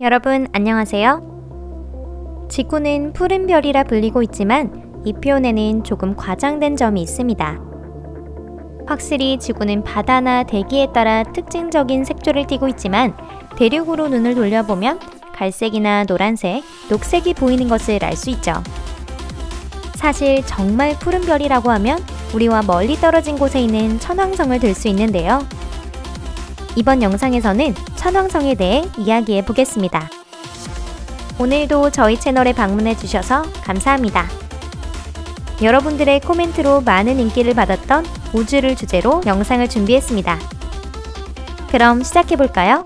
여러분 안녕하세요. 지구는 푸른 별이라 불리고 있지만 이 표현에는 조금 과장된 점이 있습니다. 확실히 지구는 바다나 대기에 따라 특징적인 색조를 띠고 있지만 대륙으로 눈을 돌려보면 갈색이나 노란색, 녹색이 보이는 것을 알 수 있죠. 사실 정말 푸른 별이라고 하면 우리와 멀리 떨어진 곳에 있는 천왕성을 들 수 있는데요. 이번 영상에서는 천왕성에 대해 이야기해 보겠습니다. 오늘도 저희 채널에 방문해 주셔서 감사합니다. 여러분들의 코멘트로 많은 인기를 받았던 우주를 주제로 영상을 준비했습니다. 그럼 시작해 볼까요?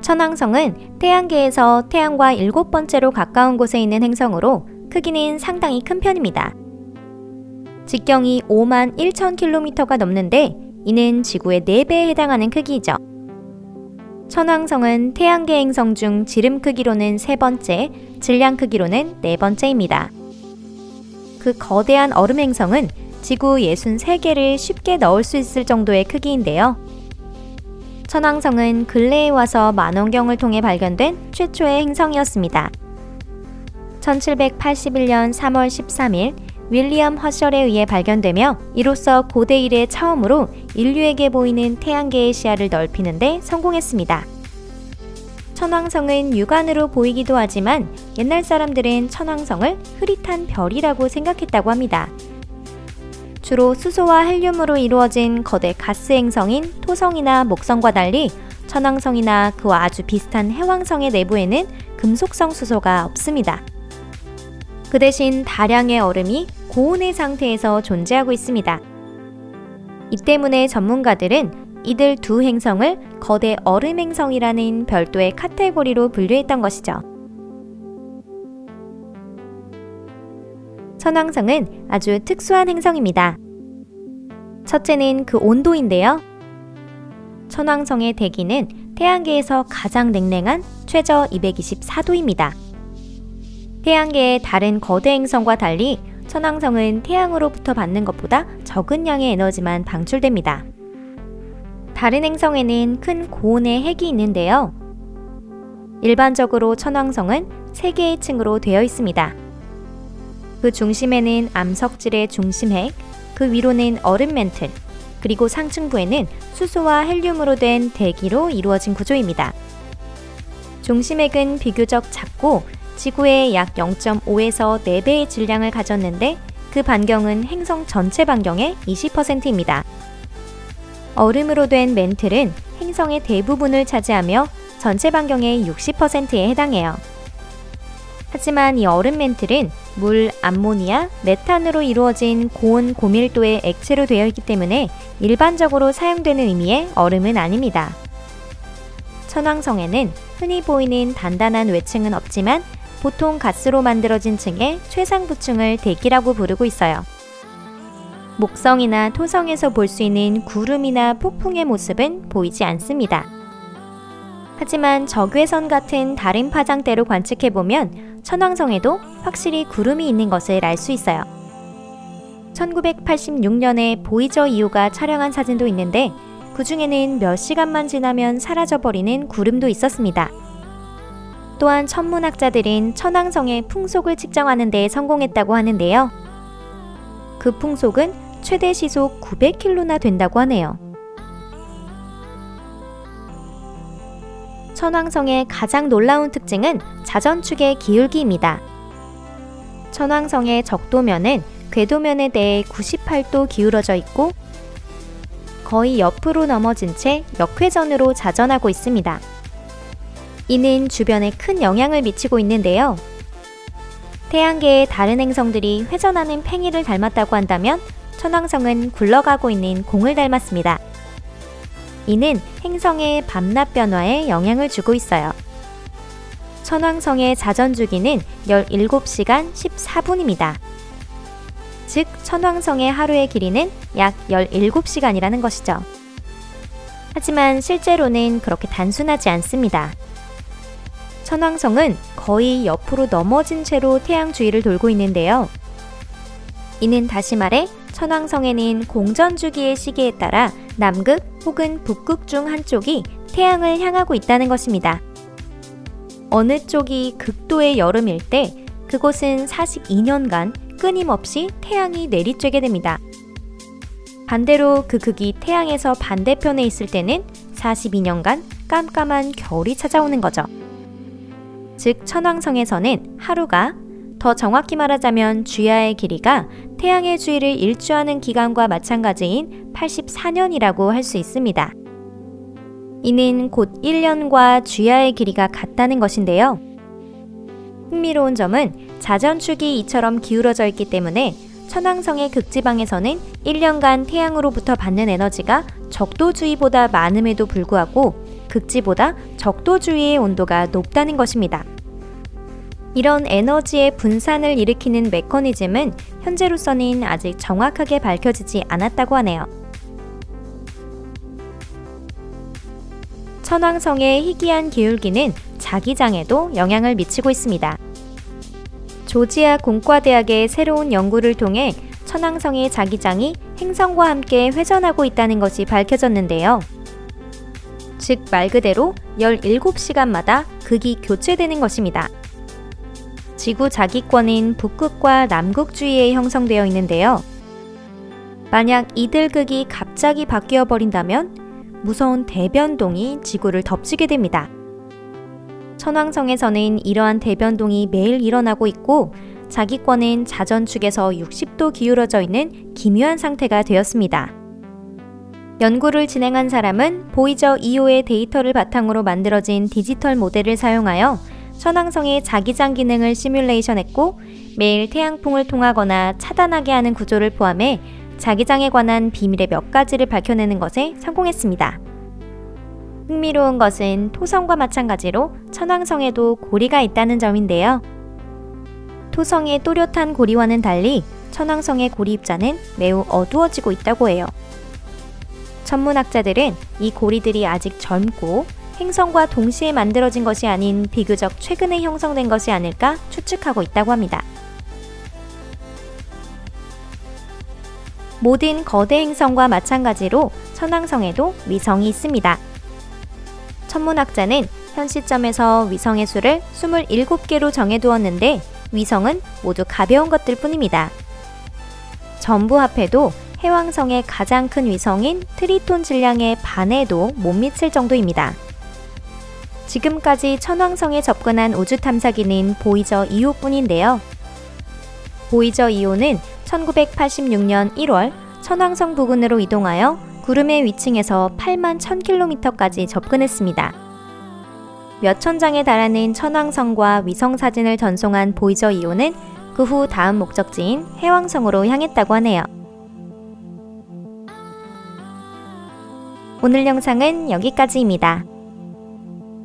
천왕성은 태양계에서 태양과 7번째로 가까운 곳에 있는 행성으로 크기는 상당히 큰 편입니다. 직경이 5만 1천 킬로미터가 넘는데 이는 지구의 4배에 해당하는 크기이죠. 천왕성은 태양계 행성 중 지름 크기로는 3번째, 질량 크기로는 4번째입니다. 그 거대한 얼음 행성은 지구 63개를 쉽게 넣을 수 있을 정도의 크기인데요. 천왕성은 근래에 와서 만원경을 통해 발견된 최초의 행성이었습니다. 1781년 3월 13일 윌리엄 허셜에 의해 발견되며 이로써 고대 이래 처음으로 인류에게 보이는 태양계의 시야를 넓히는 데 성공했습니다. 천왕성은 육안으로 보이기도 하지만 옛날 사람들은 천왕성을 흐릿한 별이라고 생각했다고 합니다. 주로 수소와 헬륨으로 이루어진 거대 가스 행성인 토성이나 목성과 달리 천왕성이나 그와 아주 비슷한 해왕성의 내부에는 금속성 수소가 없습니다. 그 대신 다량의 얼음이 고온의 상태에서 존재하고 있습니다. 이 때문에 전문가들은 이들 두 행성을 거대 얼음 행성이라는 별도의 카테고리로 분류했던 것이죠. 천왕성은 아주 특수한 행성입니다. 첫째는 그 온도인데요. 천왕성의 대기는 태양계에서 가장 냉랭한 최저 224도입니다. 태양계의 다른 거대 행성과 달리 천왕성은 태양으로부터 받는 것보다 적은 양의 에너지만 방출됩니다. 다른 행성에는 큰 고온의 핵이 있는데요. 일반적으로 천왕성은 3개의 층으로 되어 있습니다. 그 중심에는 암석질의 중심핵, 그 위로는 얼음 멘틀, 그리고 상층부에는 수소와 헬륨으로 된 대기로 이루어진 구조입니다. 중심핵은 비교적 작고 지구의 약 0.5에서 4배의 질량을 가졌는데 그 반경은 행성 전체 반경의 20%입니다. 얼음으로 된 멘틀은 행성의 대부분을 차지하며 전체 반경의 60%에 해당해요. 하지만 이 얼음 멘틀은 물, 암모니아, 메탄으로 이루어진 고온 고밀도의 액체로 되어 있기 때문에 일반적으로 사용되는 의미의 얼음은 아닙니다. 천왕성에는 흔히 보이는 단단한 외층은 없지만 보통 가스로 만들어진 층의 최상부층을 대기라고 부르고 있어요. 목성이나 토성에서 볼 수 있는 구름이나 폭풍의 모습은 보이지 않습니다. 하지만 적외선 같은 다른 파장대로 관측해보면 천왕성에도 확실히 구름이 있는 것을 알 수 있어요. 1986년에 보이저 2호가 촬영한 사진도 있는데 그 중에는 몇 시간만 지나면 사라져버리는 구름도 있었습니다. 또한 천문학자들은 천왕성의 풍속을 측정하는 데 성공했다고 하는데요. 그 풍속은 최대 시속 900km나 된다고 하네요. 천왕성의 가장 놀라운 특징은 자전축의 기울기입니다. 천왕성의 적도면은 궤도면에 대해 98도 기울어져 있고 거의 옆으로 넘어진 채 역회전으로 자전하고 있습니다. 이는 주변에 큰 영향을 미치고 있는데요. 태양계의 다른 행성들이 회전하는 팽이를 닮았다고 한다면 천왕성은 굴러가고 있는 공을 닮았습니다. 이는 행성의 밤낮 변화에 영향을 주고 있어요. 천왕성의 자전 주기는 17시간 14분입니다. 즉 천왕성의 하루의 길이는 약 17시간이라는 것이죠. 하지만 실제로는 그렇게 단순하지 않습니다. 천왕성은 거의 옆으로 넘어진 채로 태양 주위를 돌고 있는데요. 이는 다시 말해 천왕성에는 공전주기의 시기에 따라 남극 혹은 북극 중 한쪽이 태양을 향하고 있다는 것입니다. 어느 쪽이 극도의 여름일 때 그곳은 42년간 끊임없이 태양이 내리쬐게 됩니다. 반대로 그 극이 태양에서 반대편에 있을 때는 42년간 깜깜한 겨울이 찾아오는 거죠. 즉 천왕성에서는 하루가, 더 정확히 말하자면 주야의 길이가 태양의 주위를 일주하는 기간과 마찬가지인 84년이라고 할 수 있습니다. 이는 곧 1년과 주야의 길이가 같다는 것인데요. 흥미로운 점은 자전축이 이처럼 기울어져 있기 때문에 천왕성의 극지방에서는 1년간 태양으로부터 받는 에너지가 적도 주위보다 많음에도 불구하고 극지보다 적도 주위의 온도가 높다는 것입니다. 이런 에너지의 분산을 일으키는 메커니즘은 현재로서는 아직 정확하게 밝혀지지 않았다고 하네요. 천왕성의 희귀한 기울기는 자기장에도 영향을 미치고 있습니다. 조지아 공과대학의 새로운 연구를 통해 천왕성의 자기장이 행성과 함께 회전하고 있다는 것이 밝혀졌는데요. 즉 말 그대로 17시간마다 극이 교체되는 것입니다. 지구 자기권은 북극과 남극 주위에 형성되어 있는데요. 만약 이들 극이 갑자기 바뀌어 버린다면 무서운 대변동이 지구를 덮치게 됩니다. 천왕성에서는 이러한 대변동이 매일 일어나고 있고 자기권은 자전축에서 60도 기울어져 있는 기묘한 상태가 되었습니다. 연구를 진행한 사람은 보이저 2호의 데이터를 바탕으로 만들어진 디지털 모델을 사용하여 천왕성의 자기장 기능을 시뮬레이션했고 매일 태양풍을 통하거나 차단하게 하는 구조를 포함해 자기장에 관한 비밀의 몇 가지를 밝혀내는 것에 성공했습니다. 흥미로운 것은 토성과 마찬가지로 천왕성에도 고리가 있다는 점인데요. 토성의 또렷한 고리와는 달리 천왕성의 고리 입자는 매우 어두워지고 있다고 해요. 천문학자들은 이 고리들이 아직 젊고 행성과 동시에 만들어진 것이 아닌 비교적 최근에 형성된 것이 아닐까 추측하고 있다고 합니다. 모든 거대 행성과 마찬가지로 천왕성에도 위성이 있습니다. 천문학자는 현 시점에서 위성의 수를 27개로 정해두었는데 위성은 모두 가벼운 것들 뿐입니다. 전부 합해도 해왕성의 가장 큰 위성인 트리톤 질량의 반에도 못 미칠 정도입니다. 지금까지 천왕성에 접근한 우주 탐사기는 보이저 2호뿐인데요. 보이저 2호는 1986년 1월 천왕성 부근으로 이동하여 구름의 위층에서 8만 1000km까지 접근했습니다. 몇천 장에 달하는 천왕성과 위성 사진을 전송한 보이저 2호는 그 후 다음 목적지인 해왕성으로 향했다고 하네요. 오늘 영상은 여기까지입니다.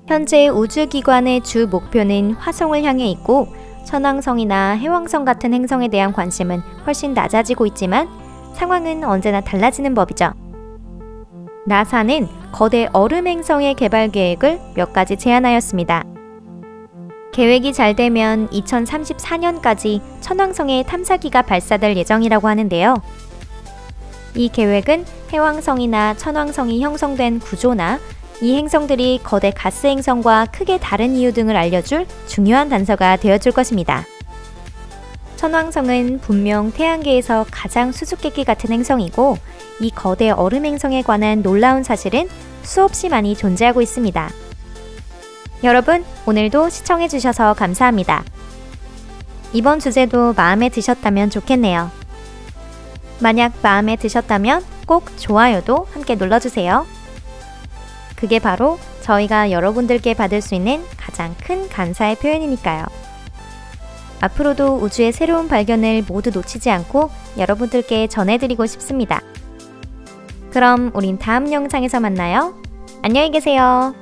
현재 우주기관의 주 목표는 화성을 향해 있고 천왕성이나 해왕성 같은 행성에 대한 관심은 훨씬 낮아지고 있지만 상황은 언제나 달라지는 법이죠. 나사는 거대 얼음 행성의 개발 계획을 몇 가지 제안하였습니다. 계획이 잘 되면 2034년까지 천왕성에 탐사기가 발사될 예정이라고 하는데요. 이 계획은 해왕성이나 천왕성이 형성된 구조나 이 행성들이 거대 가스 행성과 크게 다른 이유 등을 알려줄 중요한 단서가 되어줄 것입니다. 천왕성은 분명 태양계에서 가장 수수께끼 같은 행성이고 이 거대 얼음 행성에 관한 놀라운 사실은 수없이 많이 존재하고 있습니다. 여러분, 오늘도 시청해주셔서 감사합니다. 이번 주제도 마음에 드셨다면 좋겠네요. 만약 마음에 드셨다면 꼭 좋아요도 함께 눌러주세요. 그게 바로 저희가 여러분들께 받을 수 있는 가장 큰 감사의 표현이니까요. 앞으로도 우주의 새로운 발견을 모두 놓치지 않고 여러분들께 전해드리고 싶습니다. 그럼 우린 다음 영상에서 만나요. 안녕히 계세요.